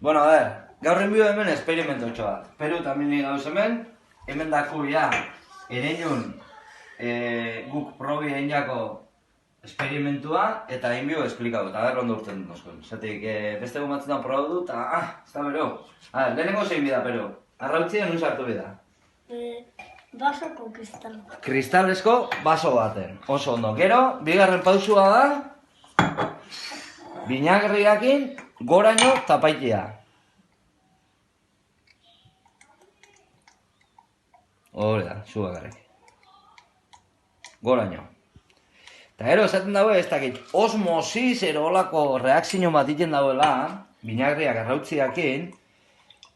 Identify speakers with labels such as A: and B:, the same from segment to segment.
A: Bueno, a ver, gaur enbio hemen esperimentotxo bat. Peru tamini gauz hemen daku ya, ereinun guk probi egin jako esperimentua eta enbio esplikatu, eta ber ondo urten duzkun. Zatik, beste gomatzen probatu du, eta, ez da bero. A ver, lehenengo zein bida, pero, arrautzia nun sartu bida.
B: Basoko kristal.
A: Kristalesko baso baten, oso ondo. Gero, bigarren pausua da, binagarriakin goraino tapaitia. Hore da, zu bakarrik. Goraino. Eta gero, esaten dago ez dakit, osmosis erolako reakzio bat iten dagoela, binagriak arrautziakin,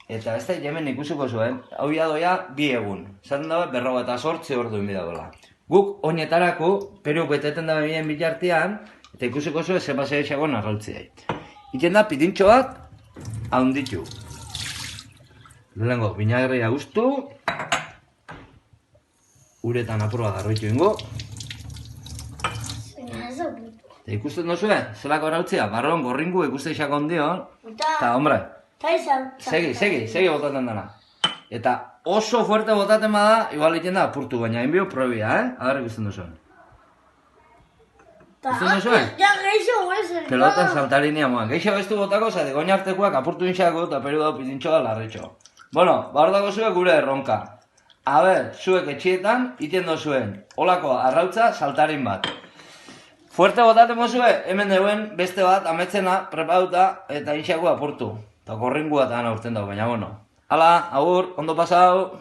A: eta ez da hemen ikusiko zuen, hau doia 2 egun. Esaten dago 48 ordu inbi dagoela. Guk oinetarako, Peru beteten dago bien bitartean, eta ikusiko zuen zeba zehexago arrautziai. Iten da pitintxo bat, haunditu. Lehenengo, binagria guztu, uretan apurua garroitu ingo. Eta ikusten duzuen, zelako arautzea, barron gorringu ikuste isako ondion. Eta, hombre, segi botaten dana. Eta oso fuerte botaten bada, igual iten da apurtu, baina enbio probia, Agar ikusten duzuen. Ikusten duzuen?
B: Ja, geixo guezen.
A: Pelotan saltarinia moan. Geixo bestu botako, zade goinartekoak apurtu inxako eta Peru dau pitintxo da larretxo. Bueno, behar dago zuek gure erronka. A ber, zuek etxietan, iten dozuen, holako arrautza saltarin bat. Fuerte botaten mozue, hemen deuen beste bat ametzena preparatuta eta inxako apurtu. Eta korringua eta gana urten dago, baina bueno. Hala, agur, ondo pasau.